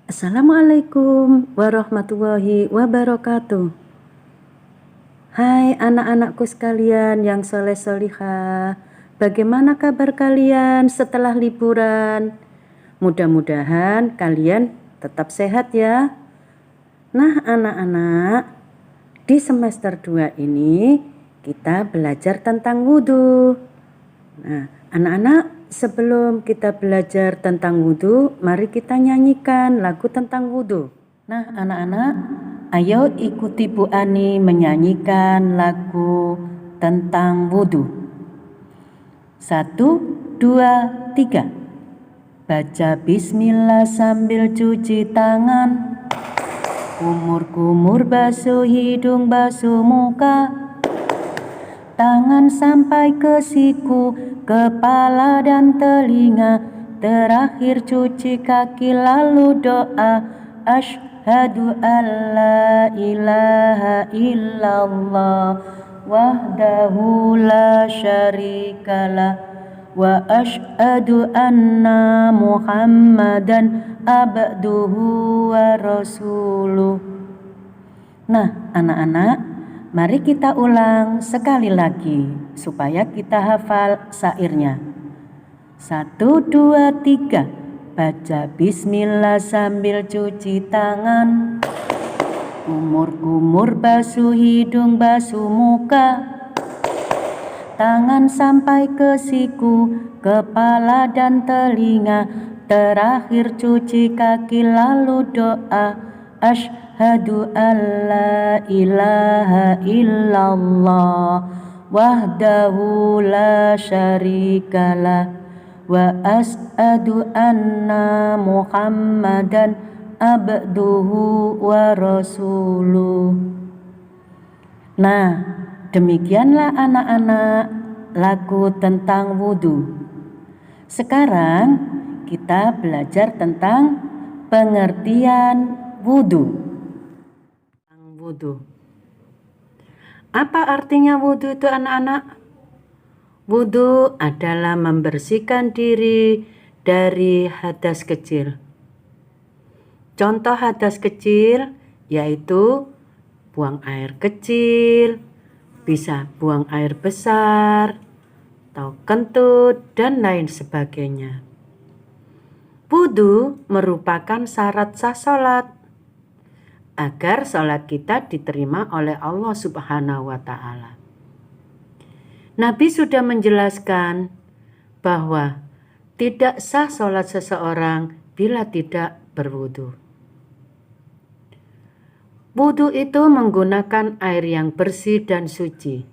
Assalamualaikum warahmatullahi wabarakatuh. Hai anak-anakku sekalian yang soleh solihah, bagaimana kabar kalian setelah liburan? Mudah-mudahan kalian tetap sehat ya. Nah anak-anak, di semester 2 ini kita belajar tentang wudhu. Nah anak-anak, sebelum kita belajar tentang wudhu, mari kita nyanyikan lagu tentang wudhu. Nah anak-anak, ayo ikuti Bu Ani menyanyikan lagu tentang wudhu. 1, 2, 3. Baca bismillah sambil cuci tangan. Kumur-kumur basuh hidung, basuh muka. Tangan sampai ke siku, kepala dan telinga. Terakhir cuci kaki lalu doa. Asyhadu an la ilaha illallah wahdahu la syarikalah wa asyhadu anna muhammadan abduhu wa rasuluh. Nah anak-anak, mari kita ulang sekali lagi supaya kita hafal syairnya. 1, 2, 3. Baca bismillah sambil cuci tangan. Kumur-kumur basuh hidung, basuh muka. Tangan sampai ke siku, kepala dan telinga. Terakhir cuci kaki lalu doa. Asyhadu an la ilaha illallah wahdahu la syarikalah wa asyhadu anna muhammadan abduhu wa rasuluh. Nah, demikianlah anak-anak lagu tentang wudhu. Sekarang kita belajar tentang pengertian wudhu. Apa artinya wudhu itu anak-anak? Wudhu adalah membersihkan diri dari hadas kecil. Contoh hadas kecil yaitu buang air kecil, bisa buang air besar, atau kentut, dan lain sebagainya. Wudhu merupakan syarat sah sholat agar sholat kita diterima oleh Allah Subhanahu wa Ta'ala. Nabi sudah menjelaskan bahwa tidak sah sholat seseorang bila tidak berwudu. Wudu itu menggunakan air yang bersih dan suci,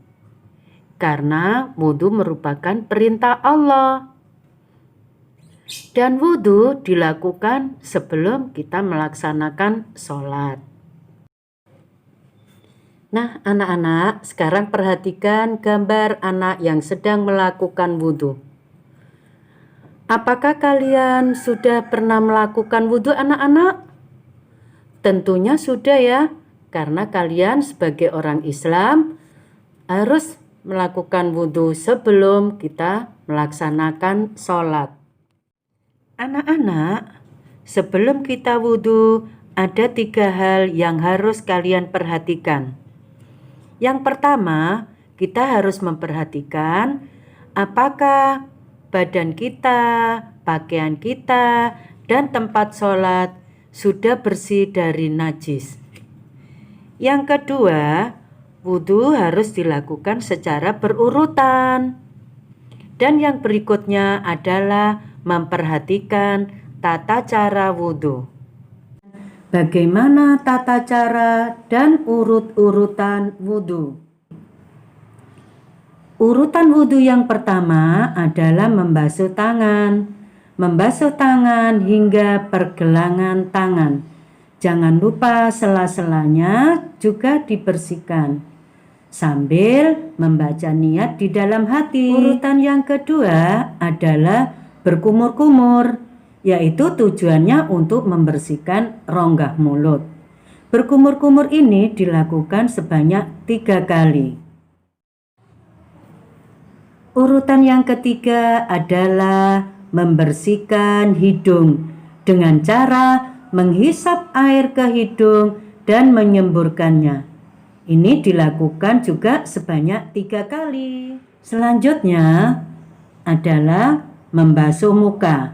karena wudu merupakan perintah Allah. Dan wudu dilakukan sebelum kita melaksanakan sholat. Nah anak-anak, sekarang perhatikan gambar anak yang sedang melakukan wudhu. Apakah kalian sudah pernah melakukan wudhu anak-anak? Tentunya sudah ya, karena kalian sebagai orang Islam harus melakukan wudhu sebelum kita melaksanakan sholat. Anak-anak, sebelum kita wudhu ada 3 hal yang harus kalian perhatikan. Yang pertama, kita harus memperhatikan apakah badan kita, pakaian kita, dan tempat sholat sudah bersih dari najis. Yang kedua, wudhu harus dilakukan secara berurutan. Dan yang berikutnya adalah memperhatikan tata cara wudhu. Bagaimana tata cara dan urut-urutan wudhu? Urutan wudhu yang pertama adalah membasuh tangan. Membasuh tangan hingga pergelangan tangan. Jangan lupa sela-selanya juga dibersihkan sambil membaca niat di dalam hati. Urutan yang kedua adalah berkumur-kumur, yaitu tujuannya untuk membersihkan rongga mulut. Berkumur-kumur ini dilakukan sebanyak 3 kali. Urutan yang ketiga adalah membersihkan hidung dengan cara menghisap air ke hidung dan menyemburkannya. Ini dilakukan juga sebanyak 3 kali. Selanjutnya adalah membasuh muka.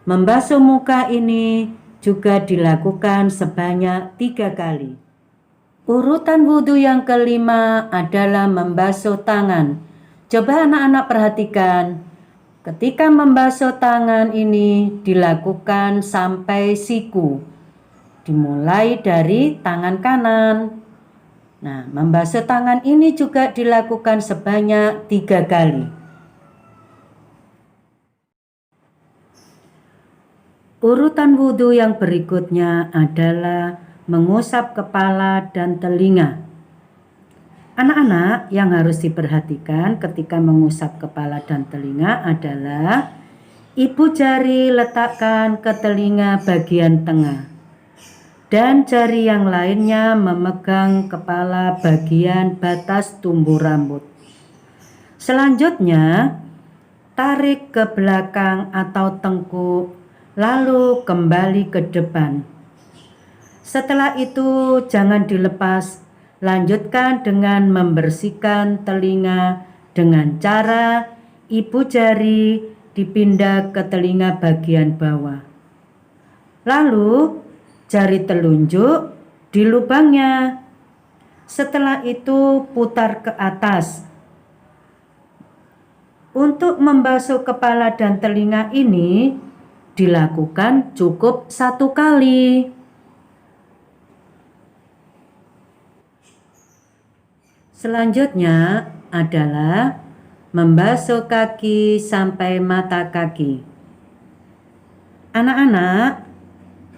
Membasuh muka ini juga dilakukan sebanyak 3 kali. Urutan wudhu yang kelima adalah membasuh tangan. Coba anak-anak perhatikan. Ketika membasuh tangan ini dilakukan sampai siku. Dimulai dari tangan kanan. Nah, membasuh tangan ini juga dilakukan sebanyak 3 kali. Urutan wudhu yang berikutnya adalah mengusap kepala dan telinga. Anak-anak yang harus diperhatikan ketika mengusap kepala dan telinga adalah ibu jari letakkan ke telinga bagian tengah dan jari yang lainnya memegang kepala bagian batas tumbuh rambut. Selanjutnya, tarik ke belakang atau tengkuk, lalu kembali ke depan. Setelah itu jangan dilepas, lanjutkan dengan membersihkan telinga dengan cara ibu jari dipindah ke telinga bagian bawah. Lalu jari telunjuk di lubangnya. Setelah itu putar ke atas. Untuk membasuh kepala dan telinga ini dilakukan cukup 1 kali. Selanjutnya adalah membasuh kaki sampai mata kaki. Anak-anak,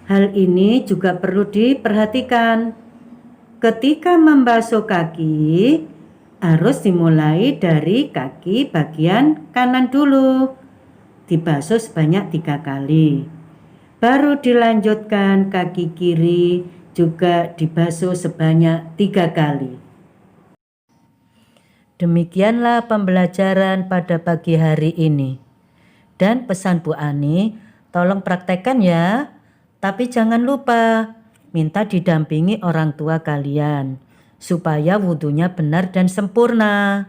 hal ini juga perlu diperhatikan. Ketika membasuh kaki, harus dimulai dari kaki bagian kanan dulu. Dibasuh sebanyak 3 kali. Baru dilanjutkan kaki kiri juga dibasuh sebanyak 3 kali. Demikianlah pembelajaran pada pagi hari ini. Dan pesan Bu Ani, tolong praktekkan ya. Tapi jangan lupa, minta didampingi orang tua kalian. Supaya wudhunya benar dan sempurna.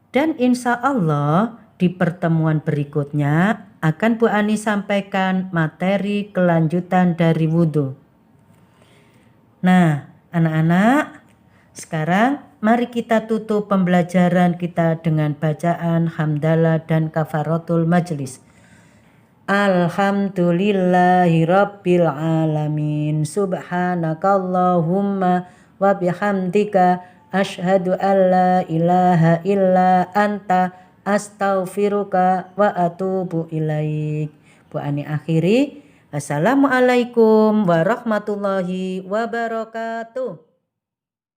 Dan insya Allah di pertemuan berikutnya akan Bu Ani sampaikan materi kelanjutan dari wudhu. Nah, anak-anak, sekarang mari kita tutup pembelajaran kita dengan bacaan hamdalah dan kafaratul majlis. Alhamdulillahirabbil alamin. Subhanakallahumma wa bihamdika asyhadu an la ilaha illa anta astaghfiruka wa atubu ilaik. Bu Ani akhiri. Assalamualaikum warahmatullahi wabarakatuh.